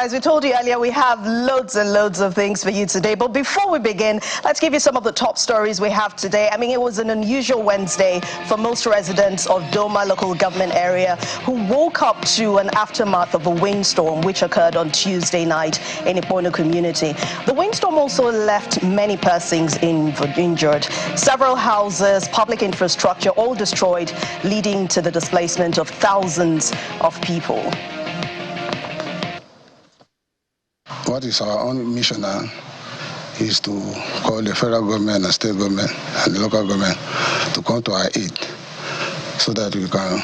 guys, we told you earlier we have loads and loads of things for you today. But before we begin, let's give you some of the top stories we have today. I mean, it was an unusual Wednesday for most residents of Doma local government area who woke up to an aftermath of a windstorm which occurred on Tuesday night in Ipono community. The windstorm also left many persons injured. Several houses, public infrastructure, all destroyed, leading to the displacement of thousands of people. What is our own mission now is to call the federal government and state government and the local government to come to our aid so that we can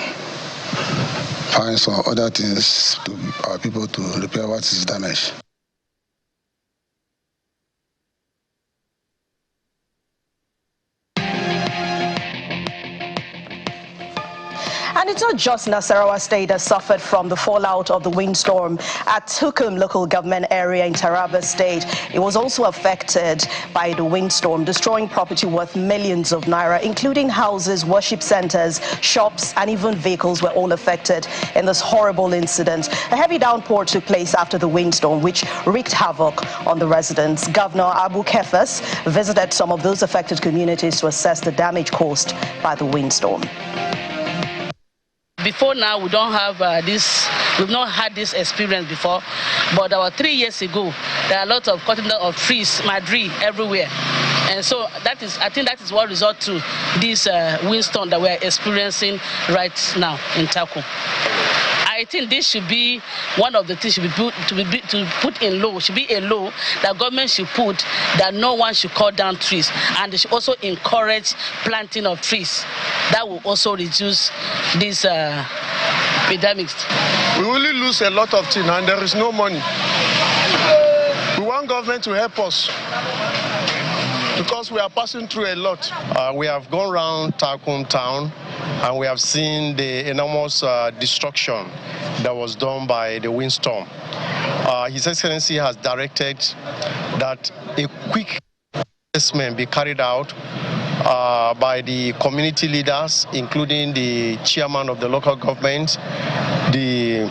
find some other things to our people to repair what is damaged. And it's not just Nasarawa State that suffered from the fallout of the windstorm at Tukum local government area in Taraba State. It was also affected by the windstorm, destroying property worth millions of naira, including houses, worship centers, shops, and even vehicles were all affected in this horrible incident. A heavy downpour took place after the windstorm, which wreaked havoc on the residents. Governor Abu Kefas visited some of those affected communities to assess the damage caused by the windstorm. Before now, we don't have we've not had this experience before, but about 3 years ago, there are a lot of cutting down of trees, madri everywhere. And so I think that is what resulted to this windstorm that we're experiencing right now in Taku. I think this should be one of the things should be put in law. Should be a law that government should put that no one should cut down trees, and they should also encourage planting of trees. That will also reduce these epidemics. We really lose a lot of things, and there is no money. We want government to help us because we are passing through a lot. We have gone around Takum town and we have seen the enormous destruction that was done by the windstorm. His Excellency has directed that a quick assessment be carried out by the community leaders, including the chairman of the local government, the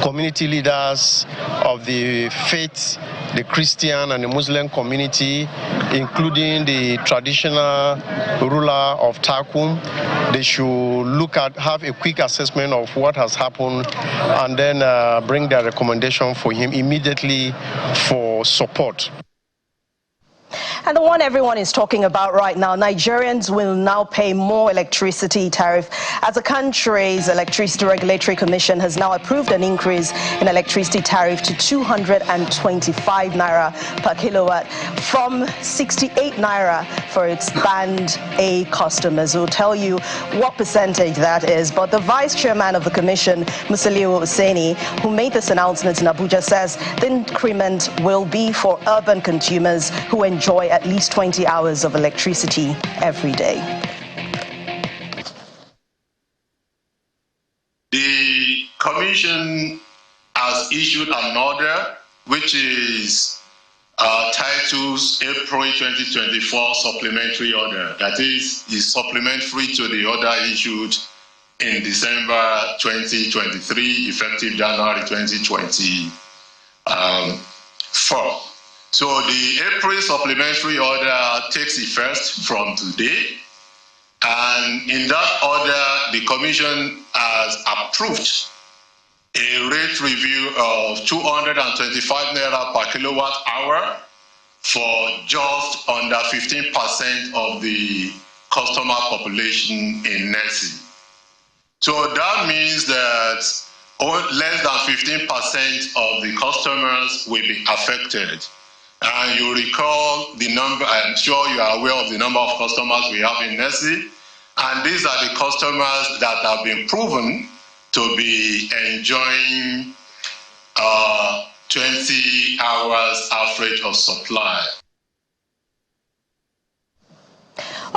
community leaders of the faith, the Christian and the Muslim community, including the traditional ruler of Takum. They should have a quick assessment of what has happened and then bring their recommendation for him immediately for support. And the one everyone is talking about right now, Nigerians will now pay more electricity tariff as the country's Electricity Regulatory Commission has now approved an increase in electricity tariff to 225 naira per kilowatt from 68 naira for its Band A customers. We'll tell you what percentage that is. But the vice chairman of the commission, Musiliu Hussaini, who made this announcement in Abuja, says the increment will be for urban consumers who enjoy at least 20 hours of electricity every day. The Commission has issued an order which is titled April 2024 Supplementary Order. That is supplementary to the order issued in December 2023, effective January 2024. So the April supplementary order takes effect from today, and in that order, the Commission has approved a rate review of 225 naira per kilowatt hour for just under 15% of the customer population in NESI. So that means that less than 15% of the customers will be affected. And you recall the number, I'm sure you are aware of the number of customers we have in NESI, and these are the customers that have been proven to be enjoying 20 hours average of supply.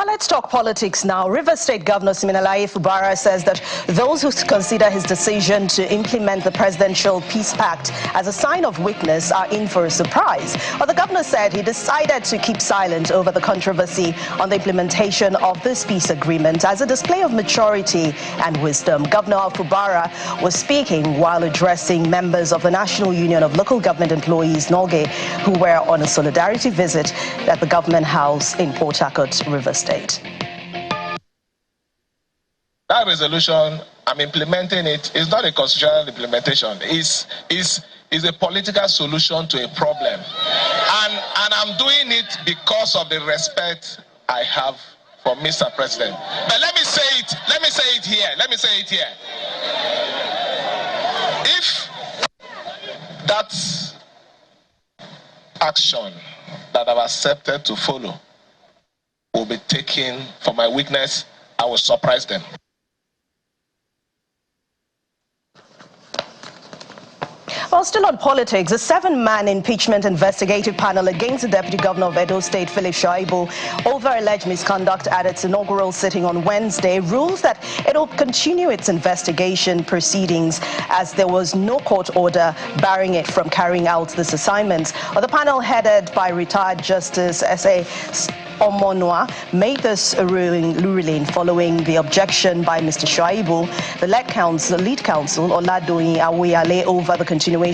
Well, let's talk politics now. Rivers State Governor Siminalayi Fubara says that those who consider his decision to implement the Presidential Peace Pact as a sign of weakness are in for a surprise. But the governor said he decided to keep silent over the controversy on the implementation of this peace agreement as a display of maturity and wisdom. Governor Fubara was speaking while addressing members of the National Union of Local Government Employees, NOLGE, who were on a solidarity visit at the Government House in Port Harcourt, Rivers State. That resolution, I'm implementing it, is not a constitutional implementation. It's a political solution to a problem. And I'm doing it because of the respect I have for Mr. President. But let me say it here. If that action that I've accepted to follow will be taken for my weakness, I will surprise them. Well, still on politics, a 7-man impeachment investigative panel against the Deputy Governor of Edo State, Philip Shaibu, over alleged misconduct at its inaugural sitting on Wednesday, rules that it will continue its investigation proceedings as there was no court order barring it from carrying out this assignment. Well, the panel, headed by retired Justice S.A. Omonwa, made this ruling following the objection by Mr. Shaibu, the lead counsel, Oladoyin Awoyale, over the continuation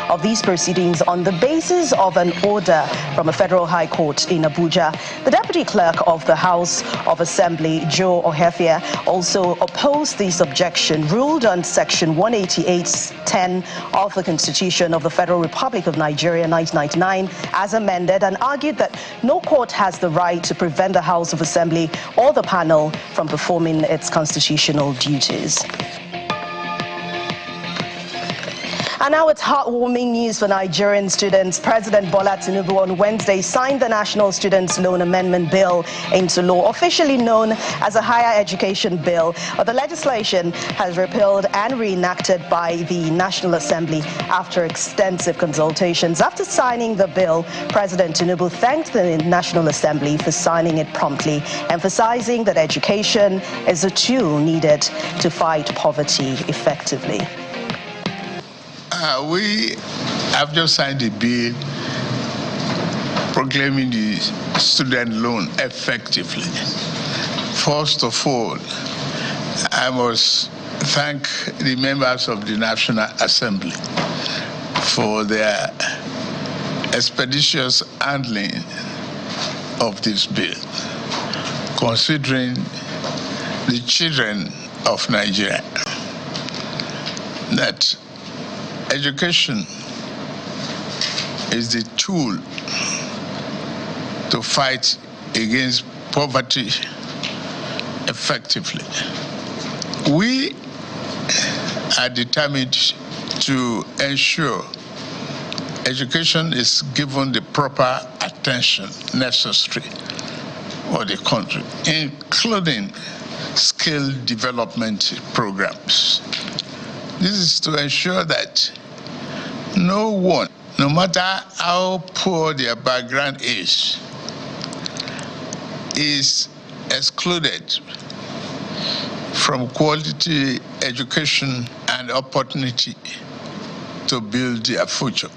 of these proceedings on the basis of an order from a federal high court in Abuja. The deputy clerk of the House of Assembly, Joe Ohefia, also opposed this objection, ruled on Section 188(10) of the Constitution of the Federal Republic of Nigeria 1999 as amended, and argued that no court has the right to prevent the House of Assembly or the panel from performing its constitutional duties. And now it's heartwarming news for Nigerian students. President Bola Tinubu on Wednesday signed the National Students Loan Amendment Bill into law, officially known as a Higher Education Bill. But the legislation has repealed and reenacted by the National Assembly after extensive consultations. After signing the bill, President Tinubu thanked the National Assembly for signing it promptly, emphasizing that education is a tool needed to fight poverty effectively. We have just signed a bill proclaiming the student loan effectively. First of all, I must thank the members of the National Assembly for their expeditious handling of this bill, considering the children of Nigeria, that education is the tool to fight against poverty effectively. We are determined to ensure education is given the proper attention necessary for the country, including skill development programs. This is to ensure that no one, no matter how poor their background is excluded from quality education and opportunity to build their future.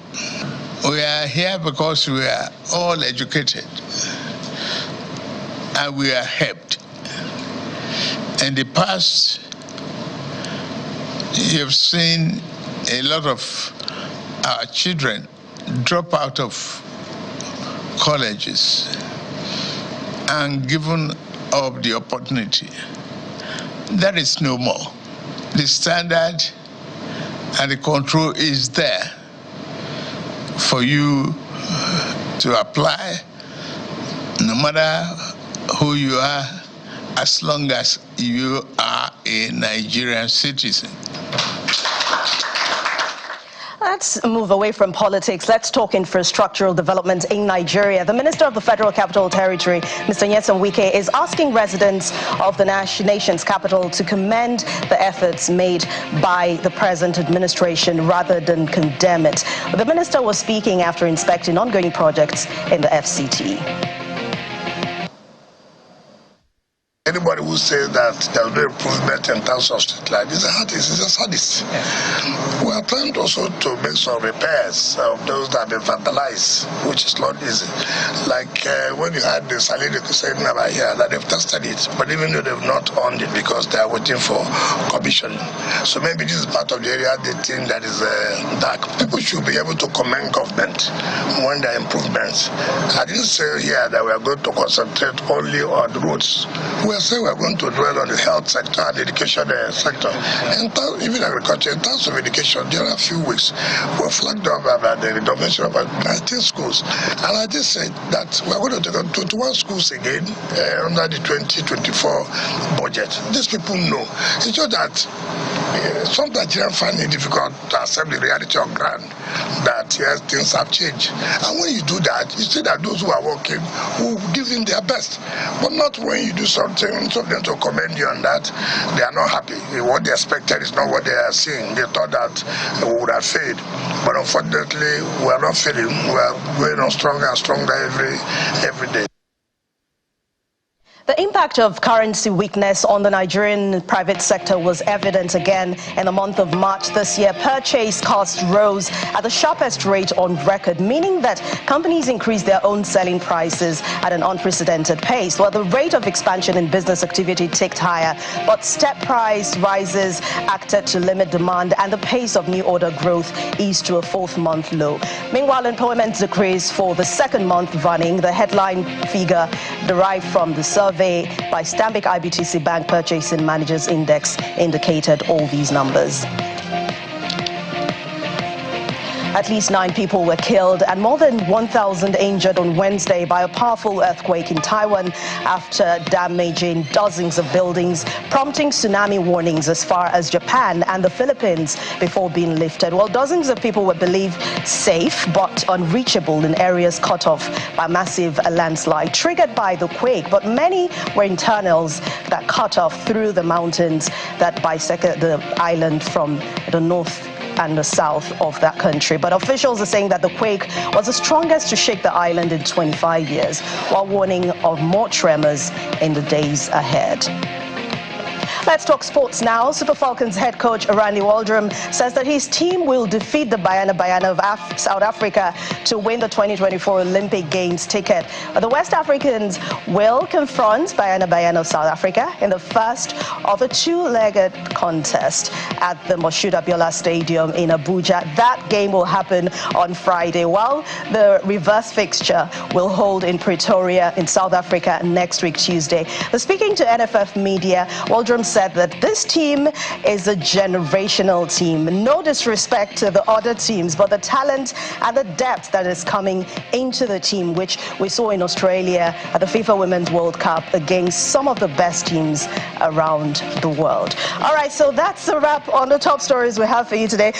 We are here because we are all educated and we are helped. In the past, you've seen a lot of our children drop out of colleges and given up the opportunity. That is no more. The standard and the control is there for you to apply, no matter who you are, as long as you are a Nigerian citizen. Let's move away from politics. Let's talk infrastructural development in Nigeria. The Minister of the Federal Capital Territory, Mr. Nyesom Wike, is asking residents of the nation's capital to commend the efforts made by the present administration rather than condemn it. The minister was speaking after inspecting ongoing projects in the FCT. Anybody who says that there's no improvement in terms of street light is a sadist. We are trying also to make some repairs of those that have been vandalized, which is not easy. Like when you had the Salini saying over here that they've tested it, but even though they've not owned it because they are waiting for commissioning. So maybe this is part of the area they think that is dark. People should be able to commend government when there are improvements. I didn't say here that we are going to concentrate only on the roads. We are saying we are going to dwell on the health sector and the education sector. And even agriculture, in terms of education, there are a few weeks we flagged up about the renovation of 19 schools. And I just said that we are going to take on 21 schools again under the 2024 budget. These people know. It's just that some Nigerians find it difficult to accept the reality of ground that yes, things have changed. And when you do that, you see that those who are working will give in their best. But not when you do something for them to commend you on that, they are not happy. What they expected is not what they are seeing. They thought that we would have failed. But unfortunately, we are not failing. We are going on stronger and stronger every day. The impact of currency weakness on the Nigerian private sector was evident again in the month of March this year. Purchase costs rose at the sharpest rate on record, meaning that companies increased their own selling prices at an unprecedented pace. While the rate of expansion in business activity ticked higher, but step price rises acted to limit demand and the pace of new order growth eased to a fourth-month low. Meanwhile, employment decreased for the second month running. The headline figure derived from the survey by Stanbic IBTC Bank Purchasing Managers Index indicated all these numbers. At least 9 people were killed and more than 1,000 injured on Wednesday by a powerful earthquake in Taiwan after damaging dozens of buildings, prompting tsunami warnings as far as Japan and the Philippines before being lifted. Well, dozens of people were believed safe but unreachable in areas cut off by massive landslide triggered by the quake, but many were in tunnels that cut off through the mountains that bisected the island from the north and the south of that country. But officials are saying that the quake was the strongest to shake the island in 25 years, while warning of more tremors in the days ahead. Let's talk sports now. Super Falcons head coach Randy Waldrum says that his team will defeat the Banyana of South Africa to win the 2024 Olympic Games ticket. The West Africans will confront Banyana of South Africa in the first of a two-legged contest at the Moshood Abiola Stadium in Abuja. That game will happen on Friday, while the reverse fixture will hold in Pretoria in South Africa next week, Tuesday. Speaking to NFF Media, Waldrum said that this team is a generational team. No disrespect to the other teams, but the talent and the depth that is coming into the team, which we saw in Australia at the FIFA Women's World Cup against some of the best teams around the world. All right, so that's a wrap on the top stories we have for you today.